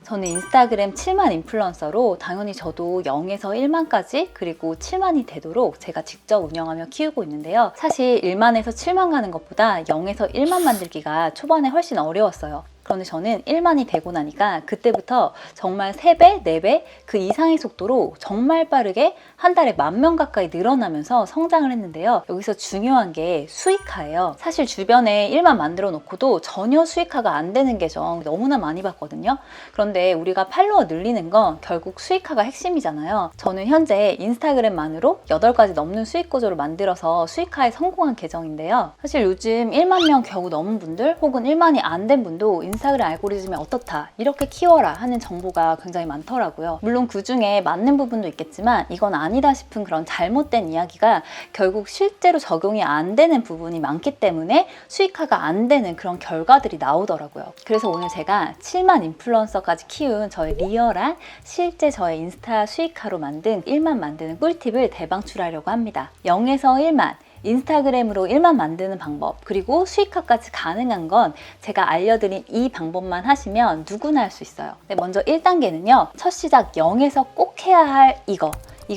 저는 인스타그램 7만 인플루언서로 당연히 저도 0에서 1만까지 그리고 7만이 되도록 제가 직접 운영하며 키우고 있는데요. 사실 1만에서 7만 가는 것보다 0에서 1만 만들기가 초반에 훨씬 어려웠어요. 그런데 저는 1만이 되고 나니까 그때부터 정말 3배, 4배 그 이상의 속도로 정말 빠르게 한 달에 10,000명 가까이 늘어나면서 성장을 했는데요. 여기서 중요한 게 수익화예요. 사실 주변에 1만 만들어 놓고도 전혀 수익화가 안 되는 계정 너무나 많이 봤거든요. 그런데 우리가 팔로워 늘리는 건 결국 수익화가 핵심이잖아요. 저는 현재 인스타그램만으로 8가지 넘는 수익 구조를 만들어서 수익화에 성공한 계정인데요. 사실 요즘 1만 명 겨우 넘은 분들 혹은 1만이 안 된 분도 인스타그램 알고리즘이 어떻다 이렇게 키워라 하는 정보가 굉장히 많더라고요. 물론 그 중에 맞는 부분도 있겠지만 이건 아니다 싶은 그런 잘못된 이야기가 결국 실제로 적용이 안 되는 부분이 많기 때문에 수익화가 안 되는 그런 결과들이 나오더라고요. 그래서 오늘 제가 7만 인플루언서까지 키운 저의 리얼한 실제 저의 인스타 수익화로 만든 1만 만드는 꿀팁을 대방출하려고 합니다. 0에서 1만 인스타그램으로 1만 만드는 방법, 그리고 수익화까지 가능한 건 제가 알려드린 이 방법만 하시면 누구나 할 수 있어요. 먼저 1단계는요. 첫 시작 0에서 꼭 해야 할 이거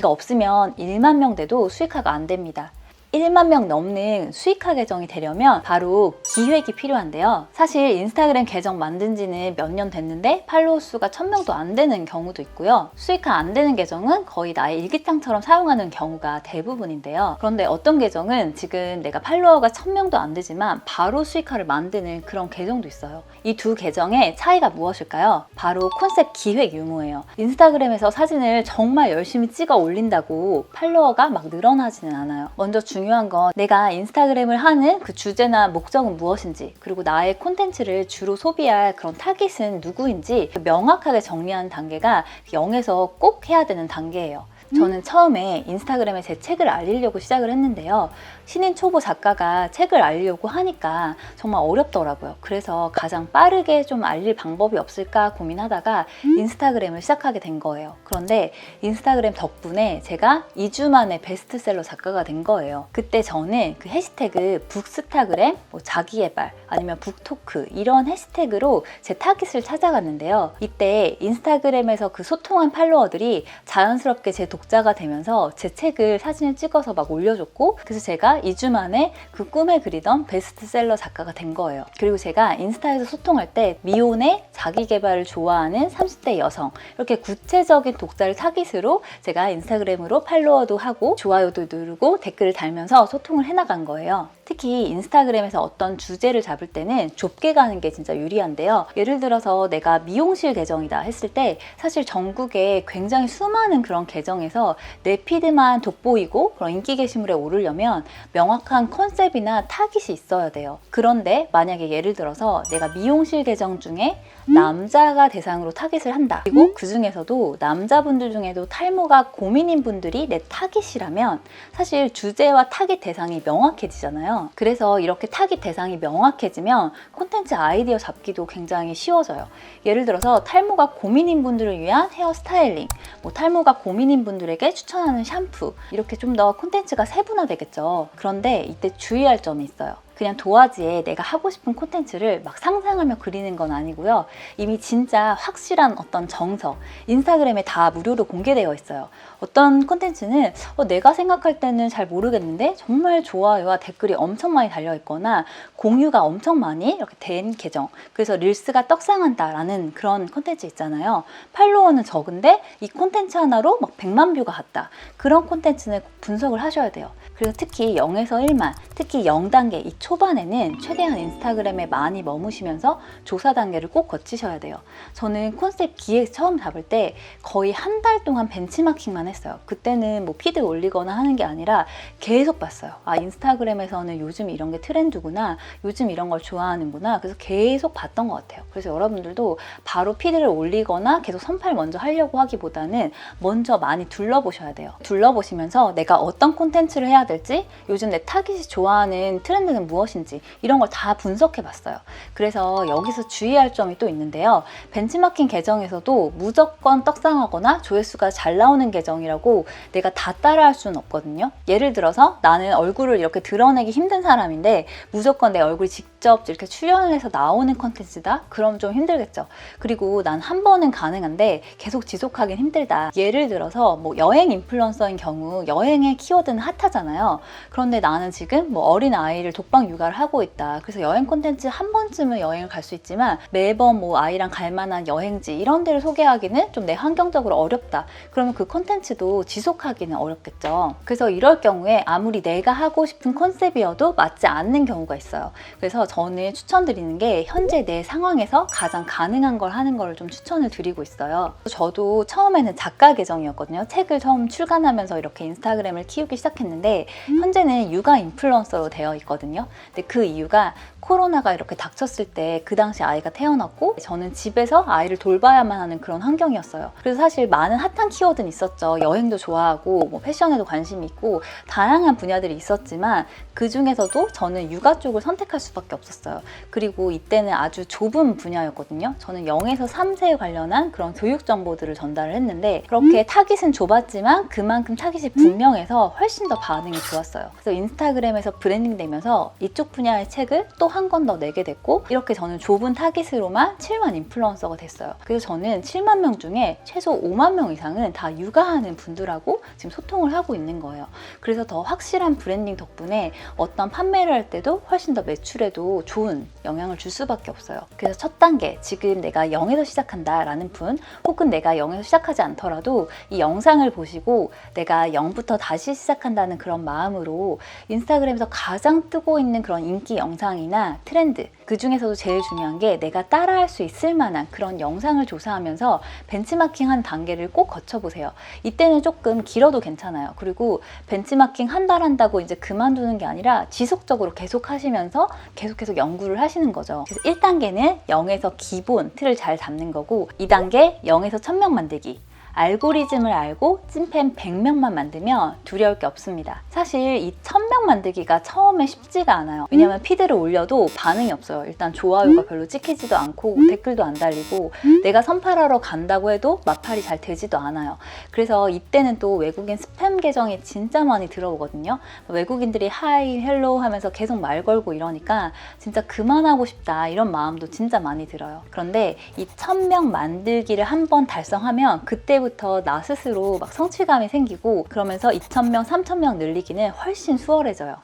없으면 1만 명 돼도 수익화가 안 됩니다. 1만 명 넘는 수익화 계정이 되려면 바로 기획이 필요한데요. 사실 인스타그램 계정 만든 지는 몇 년 됐는데 팔로워 수가 1000명도 안 되는 경우도 있고요. 수익화 안 되는 계정은 거의 나의 일기장처럼 사용하는 경우가 대부분인데요. 그런데 어떤 계정은 지금 내가 팔로워가 1000명도 안 되지만 바로 수익화를 만드는 그런 계정도 있어요. 이 두 계정의 차이가 무엇일까요? 바로 컨셉 기획 유무예요. 인스타그램에서 사진을 정말 열심히 찍어 올린다고 팔로워가 막 늘어나지는 않아요. 먼저 중요한 건 내가 인스타그램을 하는 그 주제나 목적은 무엇인지, 그리고 나의 콘텐츠를 주로 소비할 그런 타깃은 누구인지 명확하게 정리하는 단계가 0에서 꼭 해야 되는 단계예요. 저는 처음에 인스타그램에 제 책을 알리려고 시작을 했는데요. 신인 초보 작가가 책을 알리려고 하니까 정말 어렵더라고요. 그래서 가장 빠르게 좀 알릴 방법이 없을까 고민하다가 인스타그램을 시작하게 된 거예요. 그런데 인스타그램 덕분에 제가 2주 만에 베스트셀러 작가가 된 거예요. 그때 저는 그 해시태그 북스타그램, 자기개발, 아니면 북토크 이런 해시태그로 제 타깃을 찾아갔는데요. 이때 인스타그램에서 그 소통한 팔로워들이 자연스럽게 제 독자가 되면서 제 책을 사진을 찍어서 막 올려줬고, 그래서 제가 2주 만에 그 꿈에 그리던 베스트셀러 작가가 된 거예요. 그리고 제가 인스타에서 소통할 때 미혼의 자기개발을 좋아하는 30대 여성, 이렇게 구체적인 독자를 타깃으로 제가 인스타그램으로 팔로워도 하고 좋아요도 누르고 댓글을 달면서 소통을 해나간 거예요. 특히 인스타그램에서 어떤 주제를 잡을 때는 좁게 가는 게 진짜 유리한데요. 예를 들어서 내가 미용실 계정이다 했을 때 사실 전국에 굉장히 수많은 그런 계정에서 내 피드만 돋보이고 그런 인기 게시물에 오르려면 명확한 컨셉이나 타깃이 있어야 돼요. 그런데 만약에 예를 들어서 내가 미용실 계정 중에 남자가 대상으로 타깃을 한다. 그리고 그 중에서도 남자분들 중에도 탈모가 고민인 분들이 내 타깃이라면 사실 주제와 타깃 대상이 명확해지잖아요. 그래서 이렇게 타깃 대상이 명확해지면 콘텐츠 아이디어 잡기도 굉장히 쉬워져요. 예를 들어서 탈모가 고민인 분들을 위한 헤어 스타일링, 탈모가 고민인 분들에게 추천하는 샴푸, 이렇게 좀 더 콘텐츠가 세분화되겠죠. 그런데 이때 주의할 점이 있어요. 그냥 도화지에 내가 하고 싶은 콘텐츠를 막 상상하며 그리는 건 아니고요. 이미 진짜 확실한 어떤 정서, 인스타그램에 다 무료로 공개되어 있어요. 어떤 콘텐츠는 내가 생각할 때는 잘 모르겠는데 정말 좋아요와 댓글이 엄청 많이 달려있거나 공유가 엄청 많이 이렇게 된 계정, 그래서 릴스가 떡상한다라는 그런 콘텐츠 있잖아요. 팔로워는 적은데 이 콘텐츠 하나로 막 100만 뷰가 갔다. 그런 콘텐츠는 분석을 하셔야 돼요. 그래서 특히 0에서 1만, 특히 0단계 이 초반에는 최대한 인스타그램에 많이 머무시면서 조사 단계를 꼭 거치셔야 돼요. 저는 콘셉트 기획 처음 잡을 때 거의 한 달 동안 벤치마킹만 했어요. 그때는 피드 올리거나 하는 게 아니라 계속 봤어요. 인스타그램에서는 요즘 이런 게 트렌드구나, 요즘 이런 걸 좋아하는구나. 그래서 계속 봤던 것 같아요. 그래서 여러분들도 바로 피드를 올리거나 계속 선발 먼저 하려고 하기보다는 먼저 많이 둘러보셔야 돼요. 둘러보시면서 내가 어떤 콘텐츠를 해야 될지, 요즘 내 타깃이 좋아하는 트렌드는 무엇인지 이런 걸 다 분석해 봤어요. 그래서 여기서 주의할 점이 또 있는데요. 벤치마킹 계정에서도 무조건 떡상하거나 조회수가 잘 나오는 계정이라고 내가 다 따라할 수는 없거든요. 예를 들어서 나는 얼굴을 이렇게 드러내기 힘든 사람인데 무조건 내 얼굴이 직접 이렇게 출연을 해서 나오는 컨텐츠다? 그럼 좀 힘들겠죠. 그리고 난 한 번은 가능한데 계속 지속하긴 힘들다. 예를 들어서 뭐 여행 인플루언서인 경우 여행의 키워드는 핫하잖아요. 그런데 나는 지금 뭐 어린 아이를 독방 육아를 하고 있다. 그래서 여행 콘텐츠 한 번쯤은 여행을 갈 수 있지만 매번 뭐 아이랑 갈 만한 여행지 이런 데를 소개하기는 좀 내 환경적으로 어렵다. 그러면 그 콘텐츠도 지속하기는 어렵겠죠. 그래서 이럴 경우에 아무리 내가 하고 싶은 컨셉이어도 맞지 않는 경우가 있어요. 그래서 저는 추천드리는 게 현재 내 상황에서 가장 가능한 걸 하는 걸 좀 추천을 드리고 있어요. 저도 처음에는 작가 계정이었거든요. 책을 처음 출간하면서 이렇게 인스타그램을 키우기 시작했는데 현재는 육아 인플루언서로 되어 있거든요. 근데 그 이유가 코로나가 이렇게 닥쳤을 때 그 당시 아이가 태어났고 저는 집에서 아이를 돌봐야만 하는 그런 환경이었어요. 그래서 사실 많은 핫한 키워드는 있었죠. 여행도 좋아하고 뭐 패션에도 관심이 있고 다양한 분야들이 있었지만 그 중에서도 저는 육아 쪽을 선택할 수밖에 없었어요. 그리고 이때는 아주 좁은 분야였거든요. 저는 0에서 3세에 관련한 그런 교육 정보들을 전달을 했는데 그렇게 타깃은 좁았지만 그만큼 타깃이 분명해서 훨씬 더 반응이 좋았어요. 그래서 인스타그램에서 브랜딩 되면서 이쪽 분야의 책을 또 한 권 더 내게 됐고 이렇게 저는 좁은 타깃으로만 7만 인플루언서가 됐어요. 그래서 저는 7만 명 중에 최소 5만 명 이상은 다 육아하는 분들하고 지금 소통을 하고 있는 거예요. 그래서 더 확실한 브랜딩 덕분에 어떤 판매를 할 때도 훨씬 더 매출에도 좋은 영향을 줄 수밖에 없어요. 그래서 첫 단계, 지금 내가 0에서 시작한다 라는 분 혹은 내가 0에서 시작하지 않더라도 이 영상을 보시고 내가 0부터 다시 시작한다는 그런 마음으로 인스타그램에서 가장 뜨고 있는 그런 인기 영상이나 트렌드 그 중에서도 제일 중요한 게 내가 따라할 수 있을 만한 그런 영상을 조사하면서 벤치마킹한 단계를 꼭 거쳐보세요. 이때는 조금 길어도 괜찮아요. 그리고 벤치마킹 한 달 한다고 이제 그만두는 게 아니라 지속적으로 계속 하시면서 계속 연구를 하시는 거죠. 그래서 1단계는 0에서 기본 틀을 잘 잡는 거고 2단계 0에서 1000명 만들기. 알고리즘을 알고 찐팬 100명만 만들면 두려울 게 없습니다. 사실 이 1000명 만들기가 처음에 쉽지가 않아요. 왜냐면 피드를 올려도 반응이 없어요. 일단 좋아요가 별로 찍히지도 않고 댓글도 안 달리고 내가 선팔하러 간다고 해도 마팔이 잘 되지도 않아요. 그래서 이때는 또 외국인 스팸 계정이 진짜 많이 들어오거든요. 외국인들이 하이, 헬로우 하면서 계속 말 걸고 이러니까 진짜 그만하고 싶다 이런 마음도 진짜 많이 들어요. 그런데 이 1000명 만들기를 한번 달성하면 그때부터 나 스스로 막 성취감이 생기고 그러면서 2000명, 3000명 늘리기는 훨씬 수월해져요.